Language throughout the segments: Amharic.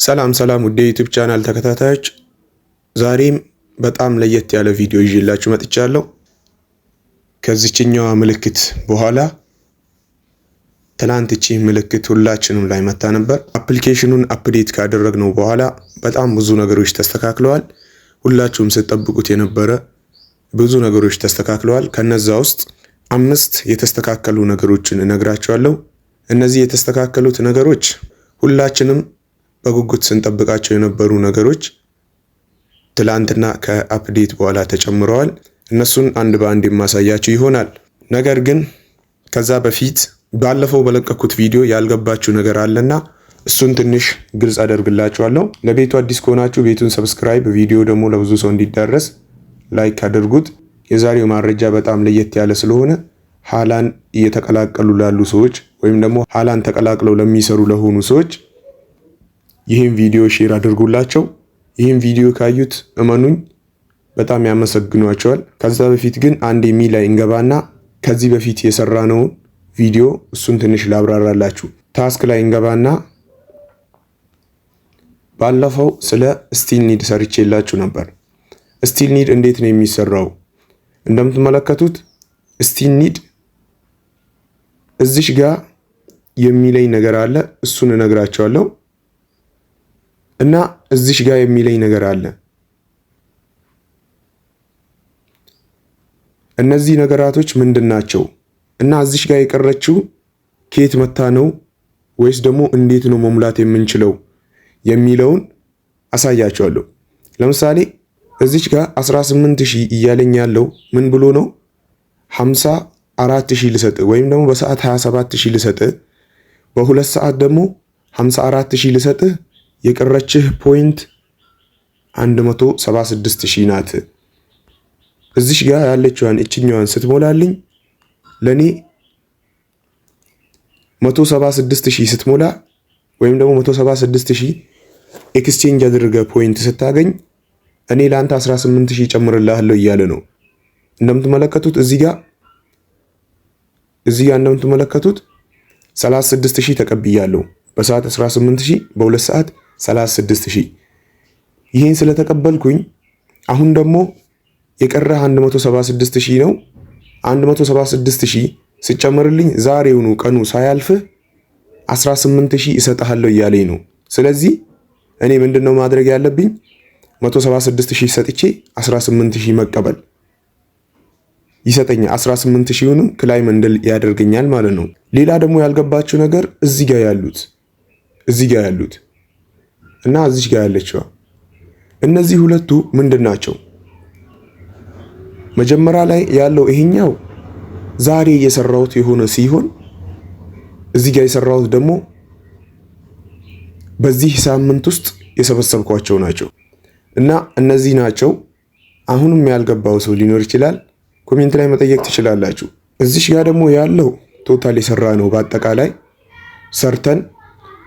ሰላም ውድ የዩቲዩብ ቻናል ተከታታዮች፣ ዛሬም በጣም ለየት ያለ ቪዲዮ ይዤላችሁ መጥቻለሁ። ከዚህኛው ምልክት በኋላ ትላንት እቺ ምልክት ሁላችንም ላይ መታ ነበር። አፕሊኬሽኑን አፕዴት ካደረግነው በኋላ በጣም ብዙ ነገሮች ተስተካክለዋል። ሁላችሁም ስትጠብቁት የነበረ ብዙ ነገሮች ተስተካክለዋል። ከነዛ ውስጥ 5 የተስተካከሉ ነገሮችን እነግራችኋለሁ። እነዚህ የተስተካከሉት ነገሮች ሁላችንም በጉጉት ስንጠብቃቸው የነበሩ ነገሮች ትላንትና ከአፕዴት በኋላ ተጨምረዋል። እነሱን አንድ በአንድ የማሳያችሁ ይሆናል። ነገር ግን ከዛ በፊት ባለፈው በለቀኩት ቪዲዮ ያልገባችሁ ነገር አለና እሱን ትንሽ ግልጽ አደርግላችኋለሁ። ለቤቱ አዲስ ከሆናችሁ ቤቱን ሰብስክራይብ፣ ቪዲዮ ደግሞ ለብዙ ሰው እንዲዳረስ ላይክ አድርጉት። የዛሬው መረጃ በጣም ለየት ያለ ስለሆነ ሃላን እየተቀላቀሉ ላሉ ሰዎች ወይም ደግሞ ሃላን ተቀላቅለው ለሚሰሩ ለሆኑ ሰዎች ይህን ቪዲዮ ሼር አድርጉላቸው። ይህን ቪዲዮ ካዩት እመኑኝ በጣም ያመሰግኗቸዋል። ከዛ በፊት ግን አንድ የሚል ላይ እንገባና ከዚህ በፊት የሰራነውን ቪዲዮ እሱን ትንሽ ላብራራላችሁ። ታስክ ላይ እንገባና ባለፈው ስለ ስቲል ኒድ ሰርቼላችሁ ነበር። ስቲል ኒድ እንዴት ነው የሚሰራው? እንደምትመለከቱት ስቲል ኒድ እዚሽ ጋር የሚለኝ ነገር አለ፣ እሱን እነግራቸዋለሁ። እና እዚሽ ጋር የሚለኝ ነገር አለ። እነዚህ ነገራቶች ምንድናቸው? እና እዚሽ ጋር የቀረችው ከየት መታ ነው ወይስ ደግሞ እንዴት ነው መሙላት የምንችለው የሚለውን አሳያቸዋለሁ። ለምሳሌ እዚች ጋር 18000 እያለኝ ያለው ምን ብሎ ነው? 54000 ልሰጥ ወይም ደግሞ በሰዓት 27000 ልሰጥ፣ በሁለት ሰዓት ደግሞ 54000 ልሰጥ፣ የቀረችህ ፖይንት 176000 ናት። እዚሽ ጋር ያለችዋን እችኛዋን ስትሞላልኝ ለኔ 176000 ስትሞላ ወይም ደግሞ 176000 ኤክስቼንጅ አድርገ ፖይንት ስታገኝ እኔ ላንተ 18000 ጨምርልሃለሁ እያለ ነው። እንደምትመለከቱት እዚህ ጋር እንደምትመለከቱት 36000 ተቀብያለሁ። በሰዓት 18000፣ በሁለት ሰዓት 36000። ይሄን ስለተቀበልኩኝ አሁን ደግሞ የቀረ 176000 ነው። 176000 ሲጨመርልኝ ዛሬውኑ ቀኑ ሳያልፍ 18000 እሰጥሃለሁ እያለኝ ነው። ስለዚህ እኔ ምንድነው ማድረግ ያለብኝ? 176000 ሰጥቼ 18000 መቀበል ይሰጠኛል። 18000ንም ክላይም እንድል ያደርገኛል ማለት ነው። ሌላ ደግሞ ያልገባችሁ ነገር እዚህ ጋር ያሉት እና እዚህ ጋር ያለችው እነዚህ ሁለቱ ምንድናቸው? መጀመሪያ ላይ ያለው ይሄኛው ዛሬ የሰራሁት የሆነ ሲሆን እዚህ ጋር የሰራሁት ደግሞ በዚህ ሳምንት ውስጥ የሰበሰብኳቸው ናቸው እና እነዚህ ናቸው። አሁንም ያልገባው ሰው ሊኖር ይችላል፣ ኮሜንት ላይ መጠየቅ ትችላላችሁ። እዚህ ጋር ደግሞ ያለው ቶታል የሰራ ነው፣ በአጠቃላይ ሰርተን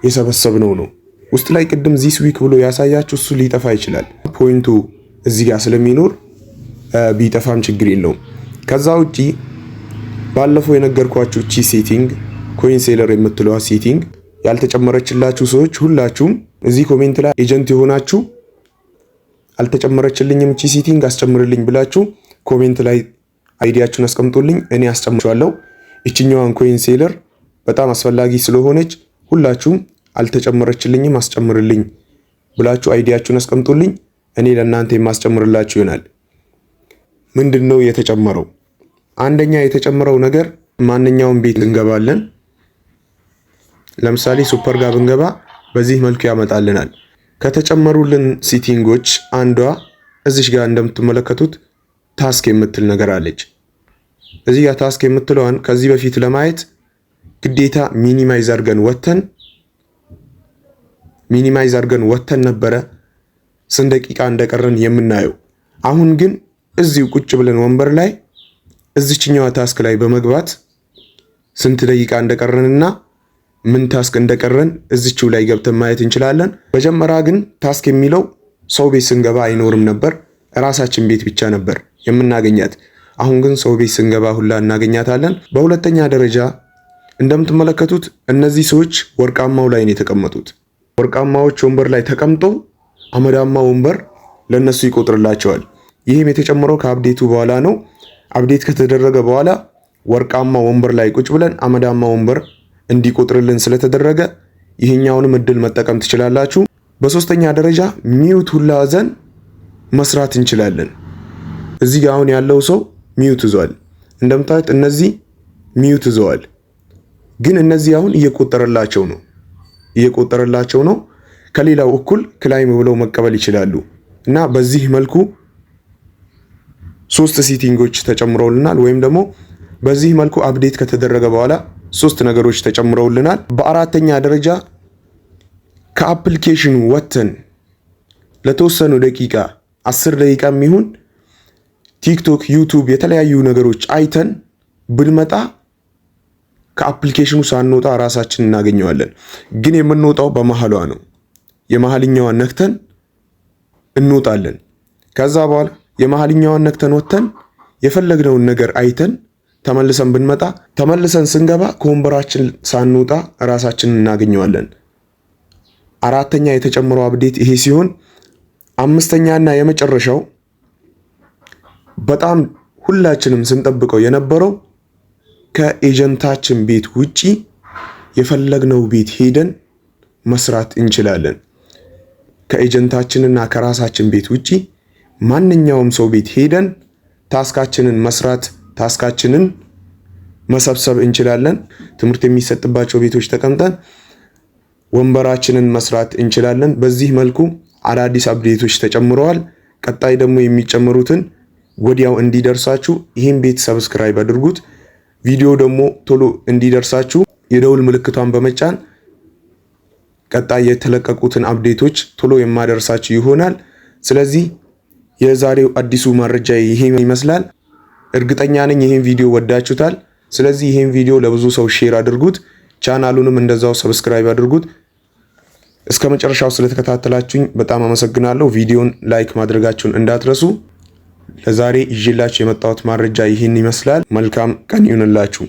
የሰበሰብነው ነው። ውስጥ ላይ ቅድም ዚስ ዊክ ብሎ ያሳያችሁ እሱ ሊጠፋ ይችላል። ፖይንቱ እዚህ ጋር ስለሚኖር ቢጠፋም ችግር የለውም። ከዛ ውጪ ባለፈው የነገርኳችሁ ቺ ሴቲንግ ኮይን ሴለር የምትለዋ ሴቲንግ ያልተጨመረችላችሁ ሰዎች ሁላችሁም እዚህ ኮሜንት ላይ ኤጀንት የሆናችሁ አልተጨመረችልኝም ቺ ሴቲንግ አስጨምርልኝ ብላችሁ ኮሜንት ላይ አይዲያችሁን አስቀምጡልኝ፣ እኔ አስጨምራለሁ። እቺኛዋን ኮይን ሴለር በጣም አስፈላጊ ስለሆነች ሁላችሁም አልተጨመረችልኝም አስጨምርልኝ ብላችሁ አይዲያችሁን አስቀምጡልኝ፣ እኔ ለእናንተ የማስጨምርላችሁ ይሆናል። ምንድነው የተጨመረው? አንደኛ የተጨመረው ነገር ማንኛውም ቤት እንገባለን። ለምሳሌ ሱፐር ጋር ብንገባ በዚህ መልኩ ያመጣልናል። ከተጨመሩልን ሴቲንጎች አንዷ እዚህ ጋር እንደምትመለከቱት ታስክ የምትል ነገር አለች። እዚህ ጋር ታስክ የምትለዋን ከዚህ በፊት ለማየት ግዴታ ሚኒማይዝ አድርገን ወተን ነበረ ስንት ደቂቃ እንደቀረን የምናየው። አሁን ግን እዚሁ ቁጭ ብለን ወንበር ላይ እዚችኛዋ ታስክ ላይ በመግባት ስንት ደቂቃ እንደቀረንና ምን ታስክ እንደቀረን እዚችው ላይ ገብተን ማየት እንችላለን። መጀመሪያ ግን ታስክ የሚለው ሰው ቤት ስንገባ አይኖርም ነበር፣ ራሳችን ቤት ብቻ ነበር የምናገኛት። አሁን ግን ሰው ቤት ስንገባ ሁላ እናገኛታለን። በሁለተኛ ደረጃ እንደምትመለከቱት እነዚህ ሰዎች ወርቃማው ላይ ነው የተቀመጡት። ወርቃማዎች ወንበር ላይ ተቀምጠው አመዳማ ወንበር ለነሱ ይቆጥርላቸዋል። ይህም የተጨመረው ከአፕዴቱ በኋላ ነው። አፕዴት ከተደረገ በኋላ ወርቃማ ወንበር ላይ ቁጭ ብለን አመዳማ ወንበር እንዲቆጥርልን ስለተደረገ ይሄኛውንም እድል መጠቀም ትችላላችሁ። በሶስተኛ ደረጃ ሚዩት ሁላ ዘን መስራት እንችላለን። እዚህ ጋር አሁን ያለው ሰው ሚዩት ይዟል። እንደምታዩት እነዚህ ሚዩት ይዘዋል። ግን እነዚህ አሁን እየቆጠረላቸው ነው። ከሌላው እኩል ክላይም ብለው መቀበል ይችላሉ። እና በዚህ መልኩ 3 ሴቲንጎች ተጨምረውልናል። ወይም ደግሞ በዚህ መልኩ አፕዴት ከተደረገ በኋላ 3 ነገሮች ተጨምረውልናል። በአራተኛ ደረጃ ከአፕሊኬሽኑ ወጥተን ለተወሰኑ ደቂቃ 10 ደቂቃ የሚሆን ቲክቶክ፣ ዩቲዩብ የተለያዩ ነገሮች አይተን ብንመጣ ከአፕሊኬሽኑ ሳንወጣ ራሳችን እናገኘዋለን። ግን የምንወጣው በመሃሏ ነው። የመሃልኛዋን ነክተን እንወጣለን። ከዛ በኋላ የመሃልኛዋን ነክተን ወጥተን የፈለግነውን ነገር አይተን ተመልሰን ብንመጣ ተመልሰን ስንገባ ከወንበራችን ሳንወጣ ራሳችንን እናገኘዋለን። አራተኛ የተጨመረው አፕዴት ይሄ ሲሆን አምስተኛና የመጨረሻው በጣም ሁላችንም ስንጠብቀው የነበረው ከኤጀንታችን ቤት ውጪ የፈለግነው ቤት ሄደን መስራት እንችላለን። ከኤጀንታችንና ከራሳችን ቤት ውጪ ማንኛውም ሰው ቤት ሄደን ታስካችንን መስራት፣ ታስካችንን መሰብሰብ እንችላለን። ትምህርት የሚሰጥባቸው ቤቶች ተቀምጠን ወንበራችንን መስራት እንችላለን። በዚህ መልኩ አዳዲስ አፕዴቶች ተጨምረዋል። ቀጣይ ደግሞ የሚጨምሩትን ወዲያው እንዲደርሳችሁ ይህን ቤት ሰብስክራይብ አድርጉት። ቪዲዮ ደግሞ ቶሎ እንዲደርሳችሁ የደውል ምልክቷን በመጫን ቀጣይ የተለቀቁትን አፕዴቶች ቶሎ የማደርሳችሁ ይሆናል። ስለዚህ የዛሬው አዲሱ መረጃ ይሄን ይመስላል። እርግጠኛ ነኝ ይሄን ቪዲዮ ወዳችሁታል። ስለዚህ ይሄን ቪዲዮ ለብዙ ሰው ሼር አድርጉት። ቻናሉንም እንደዛው ሰብስክራይብ አድርጉት። እስከ መጨረሻው ስለተከታተላችሁኝ በጣም አመሰግናለሁ። ቪዲዮን ላይክ ማድረጋችሁን እንዳትረሱ። ለዛሬ ይዤላችሁ የመጣሁት መረጃ ይህን ይመስላል። መልካም ቀን ይሁንላችሁ።